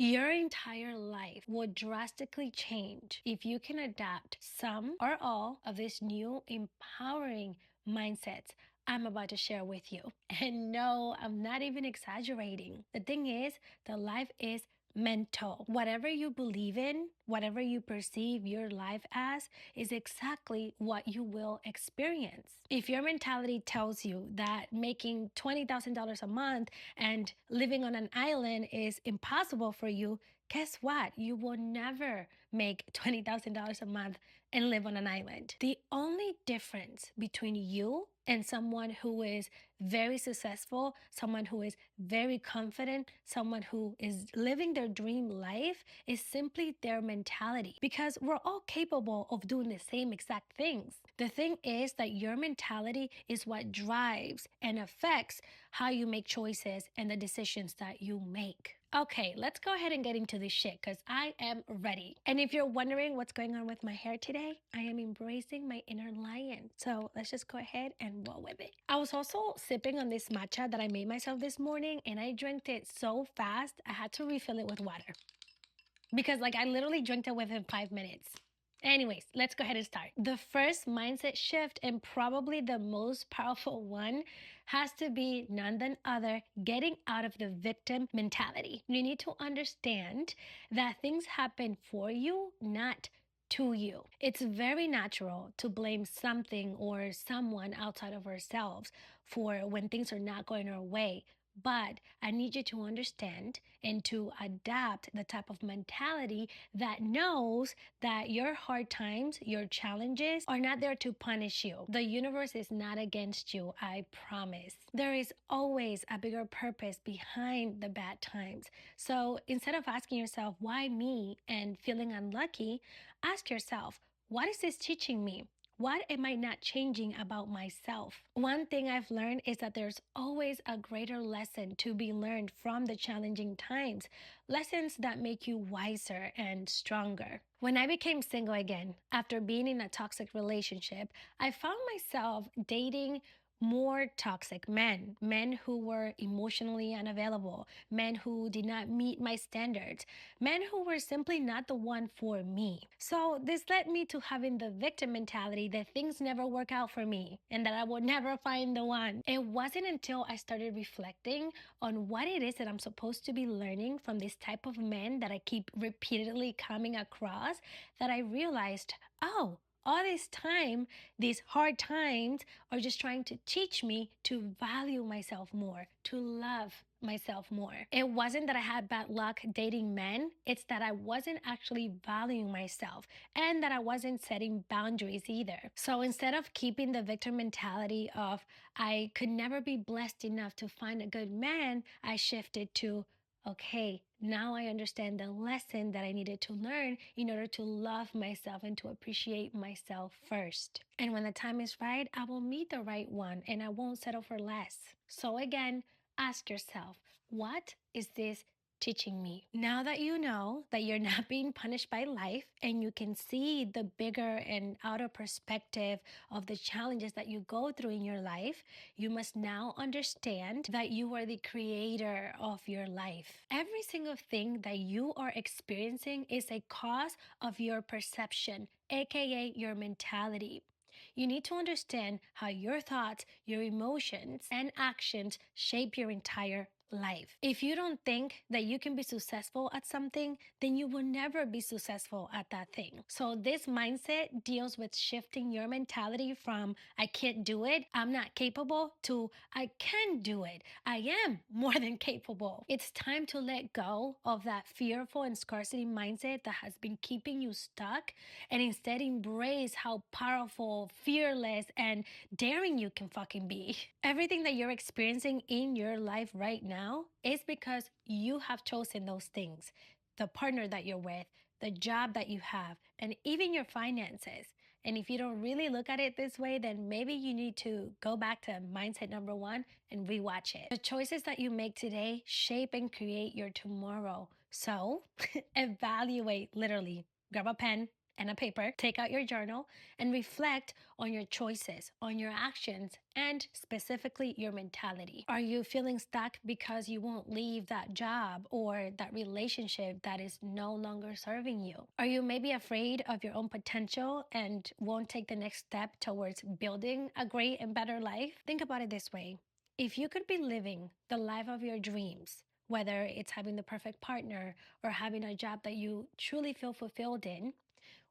Your entire life will drastically change if you can adapt some or all of these new empowering mindsets I'm about to share with you. And no, I'm not even exaggerating. The thing is, the life is mental. Whatever you believe in, whatever you perceive your life as, is exactly what you will experience. If your mentality tells you that making $20,000 a month and living on an island is impossible for you, guess what? You will never make $20,000 a month and live on an island. The only difference between you and someone who is very successful, someone who is very confident, someone who is living their dream life is simply their mentality, because we're all capable of doing the same exact things. The thing is that your mentality is what drives and affects how you make choices and the decisions that you make. Okay, let's go ahead and get into this shit because I am ready. And if you're wondering what's going on with my hair today, I am embracing my inner lion. So let's just go ahead and roll with it. I was also sipping on this matcha that I made myself this morning, and I drank it so fast, I had to refill it with water. Because I literally drank it within 5 minutes. Anyways, let's go ahead and start. The first mindset shift, and probably the most powerful one, has to be none other getting out of the victim mentality. You need to understand that things happen for you, not to you. It's very natural to blame something or someone outside of ourselves for when things are not going our way. But I need you to understand and to adapt the type of mentality that knows that your hard times, your challenges are not there to punish you. The universe is not against you, I promise. There is always a bigger purpose behind the bad times. So instead of asking yourself, why me, and feeling unlucky, ask yourself, what is this teaching me? What am I not changing about myself? One thing I've learned is that there's always a greater lesson to be learned from the challenging times, lessons that make you wiser and stronger. When I became single again, after being in a toxic relationship, I found myself dating more toxic men who were emotionally unavailable, men who did not meet my standards, men who were simply not the one for me. So this led me to having the victim mentality that things never work out for me and that I will never find the one. It wasn't until I started reflecting on what it is that I'm supposed to be learning from this type of men that I keep repeatedly coming across that I realized, oh, all this time, these hard times are just trying to teach me to value myself more, to love myself more. It wasn't that I had bad luck dating men, it's that I wasn't actually valuing myself and that I wasn't setting boundaries either. So instead of keeping the victim mentality of I could never be blessed enough to find a good man, I shifted to, okay, now I understand the lesson that I needed to learn in order to love myself and to appreciate myself first. And when the time is right, I will meet the right one and I won't settle for less. So again, ask yourself, what is this teaching me? Now that you know that you're not being punished by life and you can see the bigger and outer perspective of the challenges that you go through in your life, you must now understand that you are the creator of your life. Every single thing that you are experiencing is a cause of your perception, aka your mentality. You need to understand how your thoughts, your emotions, and actions shape your entire life. If you don't think that you can be successful at something, then you will never be successful at that thing. So this mindset deals with shifting your mentality from I can't do it, I'm not capable, to I can do it, I am more than capable. It's time to let go of that fearful and scarcity mindset that has been keeping you stuck and instead embrace how powerful, fearless, and daring you can fucking be. Everything that you're experiencing in your life right now is because you have chosen those things. The partner that you're with, the job that you have, and even your finances. And if you don't really look at it this way, then maybe you need to go back to mindset number 1 and rewatch it. The choices that you make today shape and create your tomorrow. So evaluate, literally. Grab a pen and a paper, take out your journal, and reflect on your choices, on your actions, and specifically your mentality. Are you feeling stuck because you won't leave that job or that relationship that is no longer serving you? Are you maybe afraid of your own potential and won't take the next step towards building a great and better life? Think about it this way. If you could be living the life of your dreams, whether it's having the perfect partner or having a job that you truly feel fulfilled in,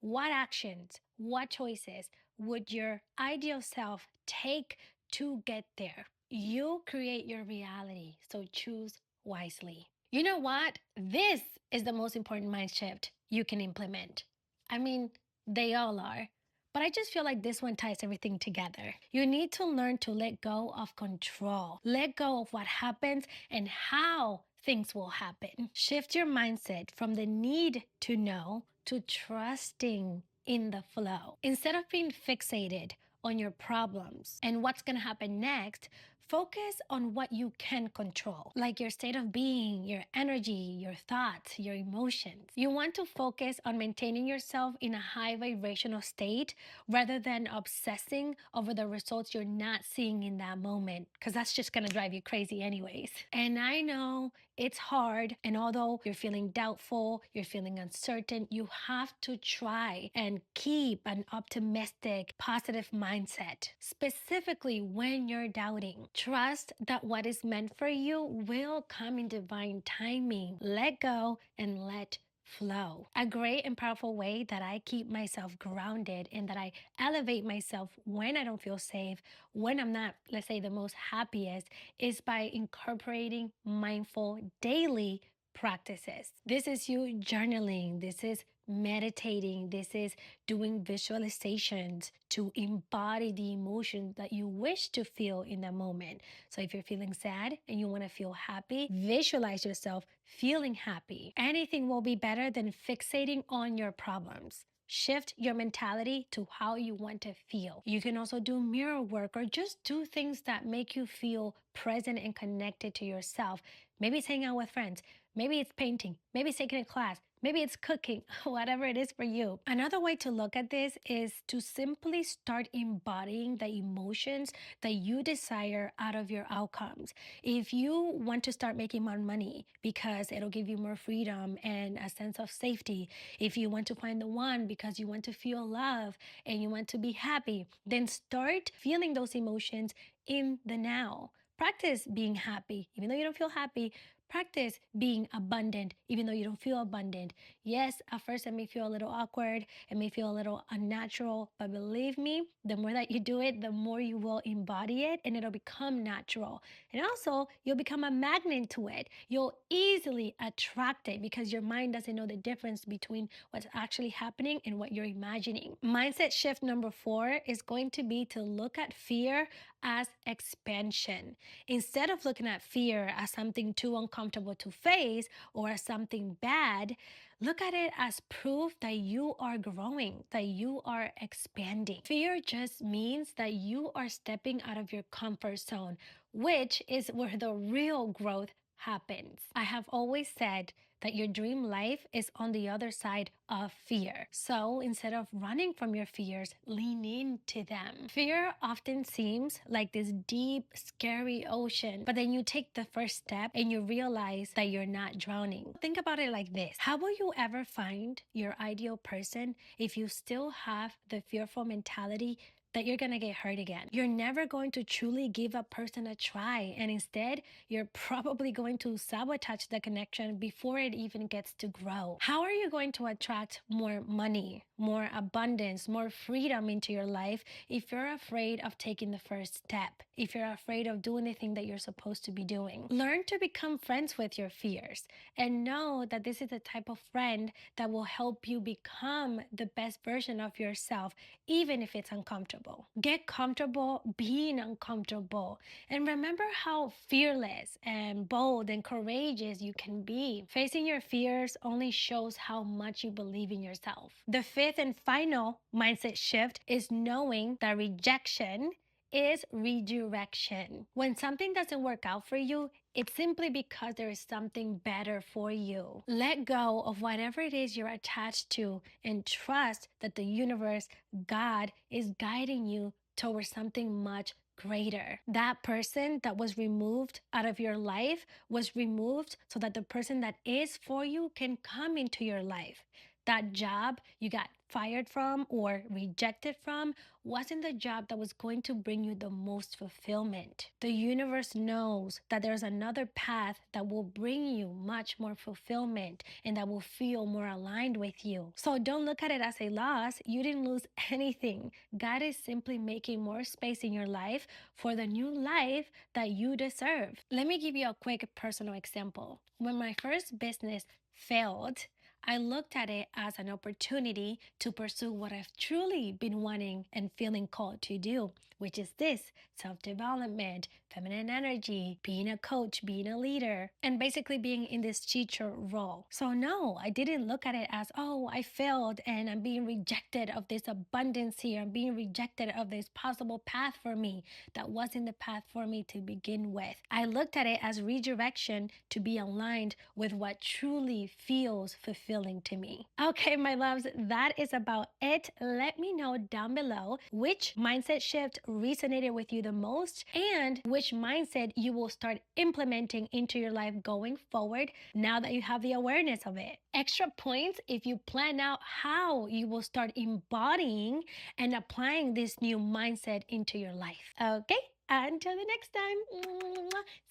what actions, what choices would your ideal self take to get there? You create your reality, so choose wisely. You know what? This is the most important mind shift you can implement. I mean, they all are. But I just feel like this one ties everything together. You need to learn to let go of control. Let go of what happens and how things will happen. Shift your mindset from the need to know to trusting in the flow. Instead of being fixated on your problems and what's going to happen next, focus on what you can control, like your state of being, your energy, your thoughts, your emotions. You want to focus on maintaining yourself in a high vibrational state rather than obsessing over the results you're not seeing in that moment, because that's just going to drive you crazy anyways. And I know it's hard, and although you're feeling doubtful, you're feeling uncertain, you have to try and keep an optimistic, positive mindset, specifically when you're doubting. Trust that what is meant for you will come in divine timing. Let go and let flow. A great and powerful way that I keep myself grounded and that I elevate myself when I don't feel safe, when I'm not, let's say, the most happiest, is by incorporating mindful daily practices. This is you journaling, this is meditating, this is doing visualizations to embody the emotions that you wish to feel in that moment. So if you're feeling sad and you want to feel happy, visualize yourself feeling happy. Anything will be better than fixating on your problems. Shift your mentality to how you want to feel. You can also do mirror work or just do things that make you feel present and connected to yourself. Maybe it's hanging out with friends. Maybe it's painting. Maybe it's taking a class. Maybe it's cooking, whatever it is for you. Another way to look at this is to simply start embodying the emotions that you desire out of your outcomes. If you want to start making more money because it'll give you more freedom and a sense of safety, if you want to find the one because you want to feel love and you want to be happy, then start feeling those emotions in the now. Practice being happy, even though you don't feel happy. Practice being abundant, even though you don't feel abundant. Yes, at first it may feel a little awkward, it may feel a little unnatural, but believe me, the more that you do it, the more you will embody it and it'll become natural. And also, you'll become a magnet to it. You'll easily attract it because your mind doesn't know the difference between what's actually happening and what you're imagining. Mindset shift number 4 is going to be to look at fear as expansion. Instead of looking at fear as something too uncomfortable to face or as something bad, look at it as proof that you are growing, that you are expanding. Fear just means that you are stepping out of your comfort zone, which is where the real growth happens. I have always said that your dream life is on the other side of fear. So instead of running from your fears, lean into them. Fear often seems like this deep, scary ocean, but then you take the first step and you realize that you're not drowning. Think about it like this. How will you ever find your ideal person if you still have the fearful mentality that you're gonna get hurt again? You're never going to truly give a person a try, and instead, you're probably going to sabotage the connection before it even gets to grow. How are you going to attract more money, more abundance, more freedom into your life if you're afraid of taking the first step, if you're afraid of doing the thing that you're supposed to be doing? Learn to become friends with your fears and know that this is the type of friend that will help you become the best version of yourself, even if it's uncomfortable. Get comfortable being uncomfortable, and remember how fearless and bold and courageous you can be. Facing your fears only shows how much you believe in yourself. The 5th and final mindset shift is knowing that rejection is redirection. When something doesn't work out for you, it's simply because there is something better for you. Let go of whatever it is you're attached to and trust that the universe, God, is guiding you towards something much greater. That person that was removed out of your life was removed so that the person that is for you can come into your life. That job you got fired from or rejected from wasn't the job that was going to bring you the most fulfillment. The universe knows that there's another path that will bring you much more fulfillment and that will feel more aligned with you. So don't look at it as a loss. You didn't lose anything. God is simply making more space in your life for the new life that you deserve. Let me give you a quick personal example. When my first business failed, I looked at it as an opportunity to pursue what I've truly been wanting and feeling called to do, which is this: self-development, feminine energy, being a coach, being a leader, and basically being in this teacher role. So no, I didn't look at it as, oh, I failed and I'm being rejected of this abundance here. I'm being rejected of this possible path for me. That wasn't the path for me to begin with. I looked at it as redirection to be aligned with what truly feels fulfilling to me. Okay, my loves, that is about it. Let me know down below which mindset shift resonated with you the most and which mindset you will start implementing into your life going forward now that you have the awareness of it. Extra points if you plan out how you will start embodying and applying this new mindset into your life. Okay, until the next time,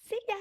see ya.